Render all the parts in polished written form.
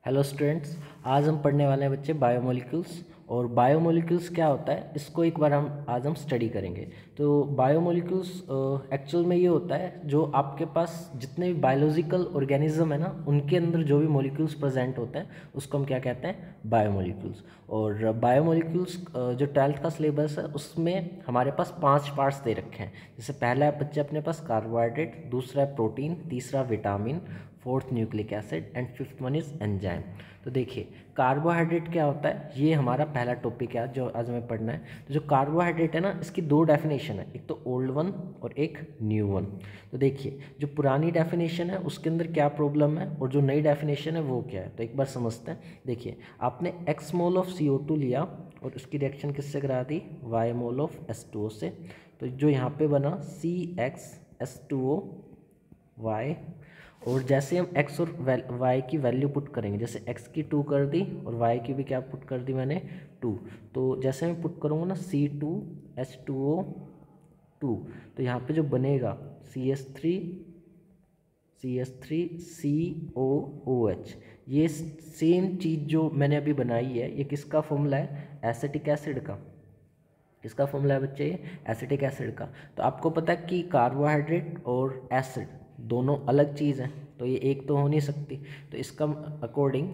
Hello students, आज हम पढ़ने वाले हैं बच्चे बायोमोलिक्यूल्स। और बायोमोलिक्यूल्स क्या होता है इसको एक बार आज हम स्टडी करेंगे। तो बायोमोलिक्यूल्स एक्चुअल में ये होता है जो आपके पास जितने भी बायोलॉजिकल ऑर्गेनिज्म है ना, उनके अंदर जो भी मोलिक्यूल्स प्रेजेंट होते हैं उसको हम क्या कहते हैं, बायोमोलिक्यूल्स। और बायोमोलिक्यूल्स जो 12th का सिलेबस है उसमें हमारे पास 5 पार्ट्स दे रखे हैं। जैसे पहला है बच्चे अपने पास कार्बोहाइड्रेट, दूसरा है प्रोटीन, तीसरा vitamin, fourth nucleic acid and fifth one is enzyme. तो देखिए कार्बोहाइड्रेट क्या होता है, ये हमारा पहला टॉपिक है जो आज हमें पढ़ना है। तो जो कार्बोहाइड्रेट है ना, इसकी दो डेफिनेशन है, एक तो ओल्ड वन और एक न्यू वन। तो देखिए जो पुरानी डेफिनेशन है उसके अंदर क्या प्रॉब्लम है और जो नई डेफिनेशन है वो क्या है, तो एक बार समझते हैं। देखिए आपने x मोल ऑफ CO2 लिया और उसकी रिएक्शन किससे करा दी, y मोल ऑफ H2O से। तो जो यहाँ पे बना CxH2O y, और जैसे हम x और y की वैल्यू पुट करेंगे, जैसे x की 2 कर दी और y की भी क्या पुट कर दी मैंने 2। तो जैसे मैं पुट करूँगा ना C2H2O 2, तो यहाँ पे जो बनेगा CH3COOH। ये सेम चीज़ जो मैंने अभी बनाई है ये किसका फॉर्मूला है, एसिटिक एसिड का। इसका फॉर्मूला है बच्चे एसिटिक एसिड का। तो आपको पता है कि कार्बोहाइड्रेट और एसिड दोनों अलग चीज़ हैं, तो ये एक तो हो नहीं सकती। तो इसका अकॉर्डिंग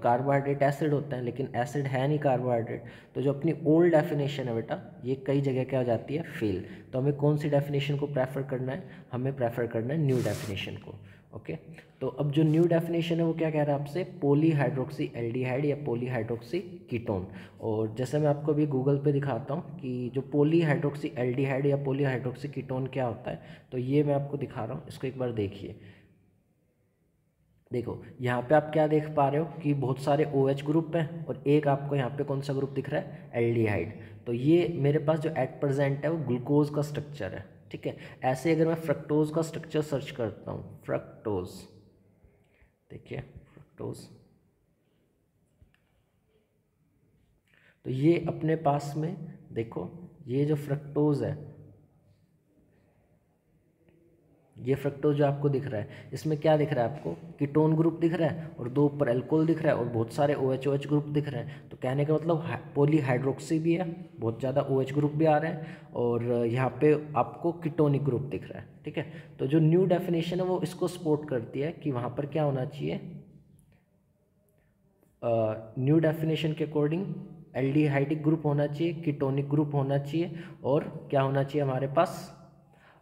कार्बोहाइड्रेट एसिड होता है लेकिन एसिड है नहीं कार्बोहाइड्रेट। तो जो अपनी ओल्ड डेफिनेशन है बेटा, ये कई जगह क्या हो जाती है, फेल। तो हमें कौन सी डेफिनेशन को प्रेफर करना है, हमें प्रेफर करना है न्यू डेफिनेशन को। ओके, तो अब जो न्यू डेफिनेशन है वो क्या कह रहा है आपसे, पॉलीहाइड्रोक्सी एल्डिहाइड या पॉलीहाइड्रोक्सी कीटोन। और जैसे मैं आपको अभी गूगल पे दिखाता हूँ कि जो पॉलीहाइड्रोक्सी एल्डिहाइड या पॉलीहाइड्रोक्सी कीटोन क्या होता है, तो ये मैं आपको दिखा रहा हूँ, इसको एक बार देखिए। देखो यहाँ पे आप क्या देख पा रहे हो कि बहुत सारे OH ग्रुप हैं और एक आपको यहाँ पे कौन सा ग्रुप दिख रहा है, एल्डिहाइड। तो ये मेरे पास जो एट प्रेजेंट है वो ग्लूकोज का स्ट्रक्चर है, ठीक है। ऐसे अगर मैं फ्रक्टोज का स्ट्रक्चर सर्च करता हूँ, फ्रक्टोज, देखिए फ्रक्टोज, तो ये अपने पास में देखो, ये जो फ्रक्टोज है, ये फ्रक्टोज जो आपको दिख रहा है इसमें क्या दिख रहा है आपको, कीटोन ग्रुप दिख रहा है और दो ऊपर एल्कोहल दिख रहा है और बहुत सारे OH ग्रुप दिख रहे हैं। तो कहने का मतलब पॉलीहाइड्रोक्सी भी है, बहुत ज़्यादा OH ग्रुप भी आ रहे हैं और यहाँ पे आपको कीटोनिक ग्रुप दिख रहा है, ठीक है। तो जो न्यू डेफिनेशन है वो इसको सपोर्ट करती है कि वहाँ पर क्या होना चाहिए, न्यू डेफिनेशन के अकॉर्डिंग एल्डिहाइडिक ग्रुप होना चाहिए, कीटोनिक ग्रुप होना चाहिए और क्या होना चाहिए हमारे पास,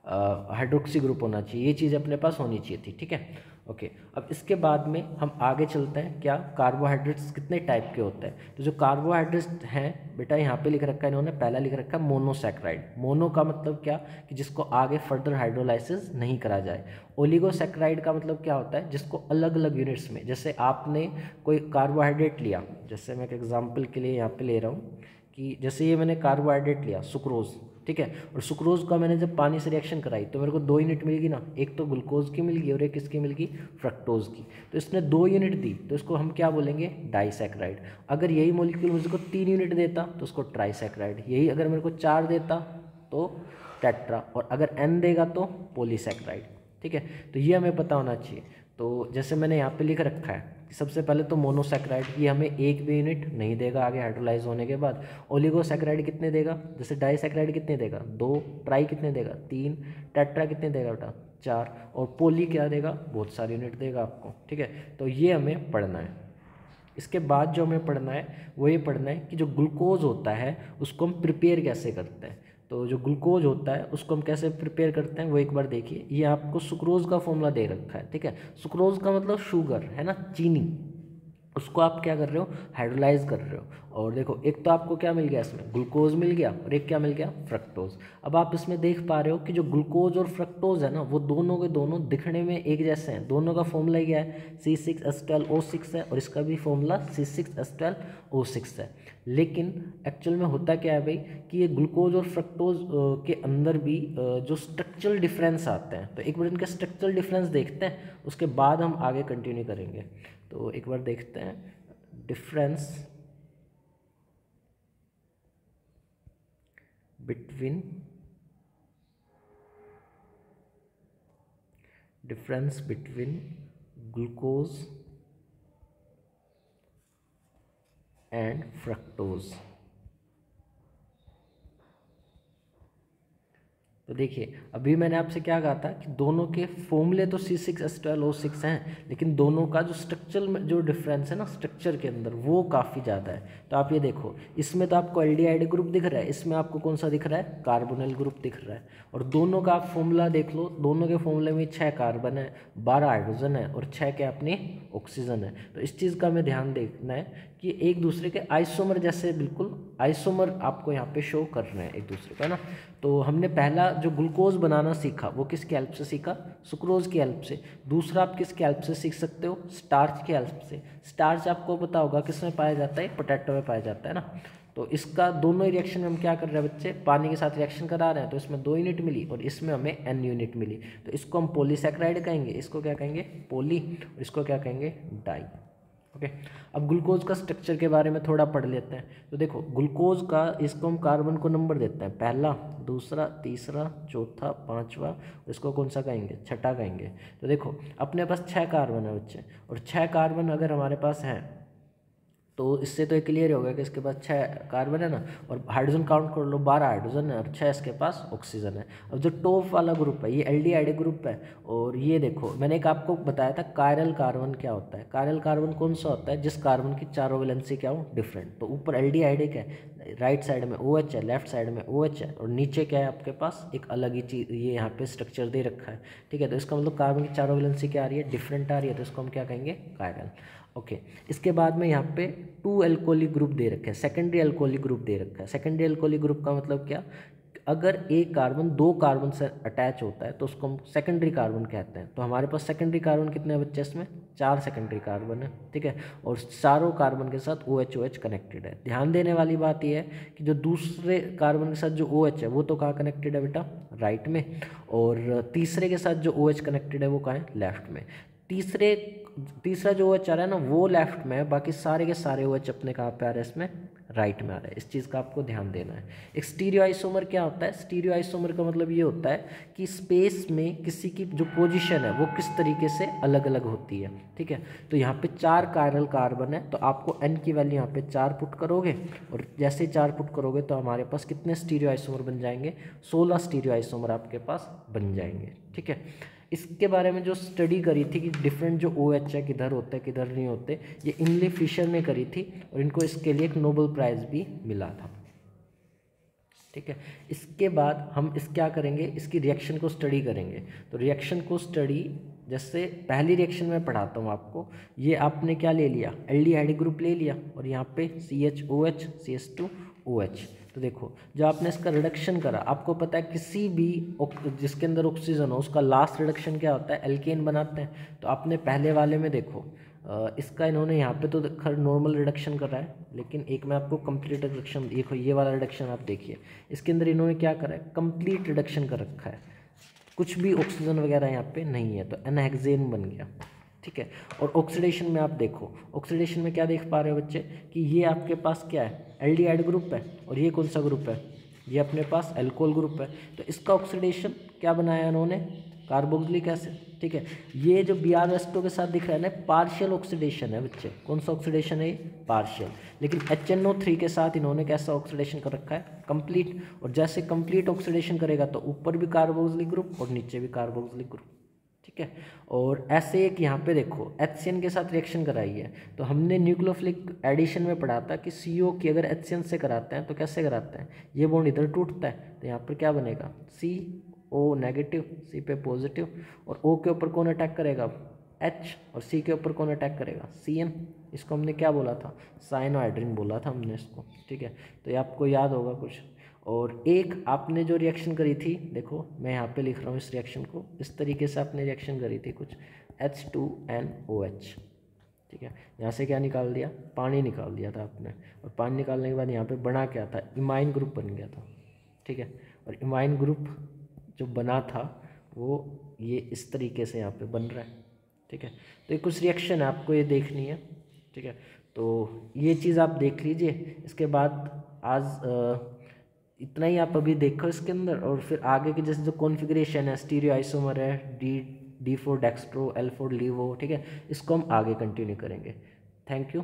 हाइड्रोक्सी ग्रुप होना चाहिए। ये चीज़ अपने पास होनी चाहिए थी, ठीक है। ओके, अब इसके बाद में हम आगे चलते हैं, क्या कार्बोहाइड्रेट्स कितने टाइप के होते हैं। तो जो कार्बोहाइड्रेट्स हैं बेटा, यहाँ पे लिख रखा है इन्होंने, पहला लिख रखा है मोनोसैक्राइड। मोनो का मतलब क्या, कि जिसको आगे फर्दर हाइड्रोलाइसिस नहीं करा जाए। ओलिगोसैक्राइड का मतलब क्या होता है, जिसको अलग अलग यूनिट्स में, जैसे आपने कोई कार्बोहाइड्रेट लिया, जैसे मैं एक एग्जाम्पल के लिए यहाँ पे ले रहा हूँ कि जैसे ये मैंने कार्बोहाइड्रेट लिया सुक्रोज, ठीक है, और सुक्रोज का मैंने जब पानी से रिएक्शन कराई तो मेरे को 2 यूनिट मिल गई ना, एक तो ग्लूकोज की मिल गई और एक किसकी मिल गई, फ्रक्टोज की। तो इसने 2 यूनिट दी तो इसको हम क्या बोलेंगे, डाइसैक्राइड। अगर यही मॉलिक्यूल मुझको 3 यूनिट देता तो उसको ट्राइसैक्राइड, यही अगर मेरे को 4 देता तो टेट्रा, और अगर n देगा तो पॉलीसैक्राइड, ठीक है। तो ये हमें पता होना चाहिए। तो जैसे मैंने यहाँ पे लिख रखा है कि सबसे पहले तो मोनोसैक्राइड, ये हमें एक भी यूनिट नहीं देगा आगे हाइड्रोलाइज होने के बाद। ओलिगोसैक्राइड कितने देगा, जैसे डाइसैक्राइड कितने देगा 2, ट्राई कितने देगा 3, टेट्रा कितने देगा बेटा 4, और पोली क्या देगा, बहुत सारी यूनिट देगा आपको, ठीक है। तो ये हमें पढ़ना है। इसके बाद जो हमें पढ़ना है वो ये पढ़ना है कि जो ग्लूकोज होता है उसको हम प्रिपेयर कैसे करते हैं। तो जो ग्लूकोज होता है उसको हम कैसे प्रिपेयर करते हैं वो एक बार देखिए। ये आपको सुक्रोज का फॉर्मूला दे रखा है, ठीक है। सुक्रोज का मतलब शुगर है ना, चीनी, उसको आप क्या कर रहे हो, हाइड्रोलाइज कर रहे हो। और देखो एक तो आपको क्या मिल गया, इसमें ग्लूकोज मिल गया और एक क्या मिल गया, फ्रक्टोज। अब आप इसमें देख पा रहे हो कि जो ग्लूकोज और फ्रक्टोज है ना, वो दोनों के दोनों दिखने में एक जैसे हैं। दोनों का फॉर्मूला क्या है, C6H12O6 है और इसका भी फॉर्मूला C6H12O6 है। लेकिन एक्चुअल में होता क्या है भाई, कि ये ग्लूकोज और फ्रक्टोज के अंदर भी जो स्ट्रक्चरल डिफरेंस आते हैं। तो एक बार इनका स्ट्रक्चरल डिफरेंस देखते हैं, उसके बाद हम आगे कंटिन्यू करेंगे। तो एक बार देखते हैं difference between glucose and fructose. तो देखिए अभी मैंने आपसे क्या कहा था कि दोनों के फॉर्मूले तो C6H12O6 हैं, लेकिन दोनों का जो स्ट्रक्चर में जो डिफरेंस है ना स्ट्रक्चर के अंदर, वो काफ़ी ज़्यादा है। तो आप ये देखो, इसमें तो आपको एल्डिहाइड ग्रुप दिख रहा है, इसमें आपको कौन सा दिख रहा है, कार्बोनिल ग्रुप दिख रहा है। और दोनों का आप फॉर्मूला देख लो, दोनों के फॉर्मूले में 6 कार्बन है, 12 हाइड्रोजन है और 6 के अपनी ऑक्सीजन है। तो इस चीज़ का हमें ध्यान देखना है कि एक दूसरे के आइसोमर जैसे, बिल्कुल आइसोमर आपको यहाँ पे शो कर रहे हैं एक दूसरे को, है ना। तो हमने पहला जो ग्लूकोज बनाना सीखा वो किसकी हेल्प से सीखा, सुक्रोज की हेल्प से। दूसरा आप किसकी हेल्प से सीख सकते हो, स्टार्च की हेल्प से। स्टार्च आपको पता होगा किस में पाया जाता है, पोटैटो में पाया जाता है ना। तो इसका दोनों ही रिएक्शन में हम क्या कर रहे हैं बच्चे, पानी के साथ रिएक्शन करा रहे हैं, तो इसमें 2 यूनिट मिली और इसमें हमें n यूनिट मिली। तो इसको हम पॉलीसैकेराइड कहेंगे, इसको क्या कहेंगे, पॉली, और इसको क्या कहेंगे, डाई। ओके अब ग्लूकोज का स्ट्रक्चर के बारे में थोड़ा पढ़ लेते हैं। तो देखो ग्लूकोज का, इसको हम कार्बन को नंबर देते हैं, पहला, दूसरा, तीसरा, चौथा, पांचवा, इसको कौन सा कहेंगे, छठा कहेंगे। तो देखो अपने पास 6 कार्बन है बच्चे, और 6 कार्बन अगर हमारे पास हैं तो इससे तो ये क्लियर हो गया कि इसके पास 6 कार्बन है ना, और हाइड्रोजन काउंट कर लो, 12 हाइड्रोजन है और 6 इसके पास ऑक्सीजन है। अब जो टॉप वाला ग्रुप है ये एल्डिहाइड ग्रुप है। और ये देखो मैंने एक आपको बताया था कायरल कार्बन क्या होता है। कायरल कार्बन कौन सा होता है, जिस कार्बन की चारों वैलेंसी क्या हो, डिफरेंट। तो ऊपर एल्डिहाइड है, राइट साइड में OH है, लेफ्ट साइड में OH है, और नीचे क्या है आपके पास, एक अलग ही चीज़ ये यहाँ पे स्ट्रक्चर दे रखा है। ठीक है, तो इसका मतलब कार्बन की चारों वैलेंसी क्या आ रही है, डिफरेंट आ रही है, तो इसको हम क्या कहेंगे, कायरल। ओके इसके बाद में यहाँ पे 2 अल्कोहली ग्रुप दे रखे हैं, सेकेंडरी अल्कोहली ग्रुप दे रखा है। सेकेंडरी अल्कोहली ग्रुप का मतलब क्या, अगर एक कार्बन 2 कार्बन से अटैच होता है तो उसको हम सेकेंडरी कार्बन कहते हैं। तो हमारे पास सेकेंडरी कार्बन कितने हैं बच्चे, इसमें 4 सेकेंडरी कार्बन है। ठीक है, और चारों कार्बन के साथ OH कनेक्टेड है। ध्यान देने वाली बात यह है कि जो दूसरे कार्बन के साथ जो OH है वो तो कहाँ कनेक्टेड है बेटा, राइट में, और तीसरे के साथ जो OH कनेक्टेड है वो कहाँ है, लेफ्ट में। तीसरा जो OH आ रहा है ना वो लेफ्ट में है, बाकी सारे के सारे OH अपने कहाँ पे आ रहे हैं, इसमें राइट में आ रहा है। इस चीज़ का आपको ध्यान देना है। एक स्टीरियो आइसोमर क्या होता है, स्टीरियो आइसोमर का मतलब ये होता है कि स्पेस में किसी की जो पोजीशन है वो किस तरीके से अलग अलग होती है। ठीक है, तो यहाँ पे 4 कायरल कार्बन है, तो आपको n की वैल्यू यहाँ पे 4 पुट करोगे, और जैसे 4 पुट करोगे तो हमारे पास कितने स्टीरियो आइसोमर बन जाएंगे, 16 स्टीरियो आइसोमर आपके पास बन जाएंगे। ठीक है, इसके बारे में जो स्टडी करी थी कि डिफरेंट जो OH है किधर होते हैं किधर नहीं होते, ये इंग्ले फिशर ने करी थी, और इनको इसके लिए एक नोबेल प्राइज़ भी मिला था। ठीक है, इसके बाद हम क्या करेंगे, इसकी रिएक्शन को स्टडी करेंगे। तो रिएक्शन को स्टडी, जैसे पहली रिएक्शन में पढ़ाता हूँ आपको, ये आपने क्या ले लिया, एल्डिहाइड ग्रुप ले लिया, और यहाँ पे CHOH CH2OH। तो देखो जब आपने इसका रिडक्शन करा, आपको पता है किसी भी जिसके अंदर ऑक्सीजन हो उसका लास्ट रिडक्शन क्या होता है, एल्केन बनाते हैं। तो आपने पहले वाले में देखो इसका इन्होंने यहाँ पे तो खैर नॉर्मल रिडक्शन कर रहा है, लेकिन एक मैं आपको कंप्लीट रिडक्शन, देखो ये वाला रिडक्शन आप देखिए, इसके अंदर इन्होंने क्या करा है, कंप्लीट रिडक्शन कर रखा है, कुछ भी ऑक्सीजन वगैरह यहाँ पे नहीं है, तो एनहेक्सेन बन गया। ठीक है, और ऑक्सीडेशन में आप देखो, ऑक्सीडेशन में क्या देख पा रहे हो बच्चे कि ये आपके पास क्या है, एल्डिहाइड ग्रुप है, और ये कौन सा ग्रुप है, ये अपने पास अल्कोहल ग्रुप है। तो इसका ऑक्सीडेशन क्या बनाया इन्होंने, कार्बोक्सिलिक एसिड। ठीक है, ये जो Br-Resto के साथ दिख रहा है ना, पार्शियल ऑक्सीडेशन है बच्चे, कौन सा ऑक्सीडेशन है ये, पार्शियल। लेकिन HNO3 के साथ इन्होंने कैसा ऑक्सीडेशन कर रखा है, कंप्लीट। और जैसे कंप्लीट ऑक्सीडेशन करेगा तो ऊपर भी कार्बोक्सिलिक ग्रुप और नीचे भी कार्बोक्सिलिक ग्रुप। ठीक है, और ऐसे एक यहाँ पे देखो HCN के साथ रिएक्शन कराई है, तो हमने न्यूक्लियोफिलिक एडिशन में पढ़ा था कि CO की अगर HCN से कराते हैं तो कैसे कराते हैं, ये बॉन्ड इधर टूटता है, तो यहाँ पर क्या बनेगा, CO नेगेटिव, C पे पॉजिटिव, और O के ऊपर कौन अटैक करेगा, H, और C के ऊपर कौन अटैक करेगा, CN। इसको हमने क्या बोला था, साइनोहाइड्रिन बोला था हमने इसको। ठीक है, तो ये आपको याद होगा कुछ। और एक आपने जो रिएक्शन करी थी, देखो मैं यहाँ पे लिख रहा हूँ इस रिएक्शन को, इस तरीके से आपने रिएक्शन करी थी कुछ, H2NOH। ठीक है, यहाँ से क्या निकाल दिया, पानी निकाल दिया था आपने, और पानी निकालने के बाद यहाँ पे बना क्या था, इमाइन ग्रुप बन गया था। ठीक है, और इमाइन ग्रुप जो बना था वो ये इस तरीके से यहाँ पे बन रहा है। ठीक है, तो ये कुछ रिएक्शन है आपको ये देखनी है। ठीक है, तो ये चीज़ आप देख लीजिए। इसके बाद आज इतना ही आप अभी देखो इसके अंदर, और फिर आगे के जैसे जो कॉन्फ़िगरेशन है, स्टीरियो आइसोमर है, D4 डेक्स्ट्रो, L4 लीवो। ठीक है, इसको हम आगे कंटिन्यू करेंगे। Thank you.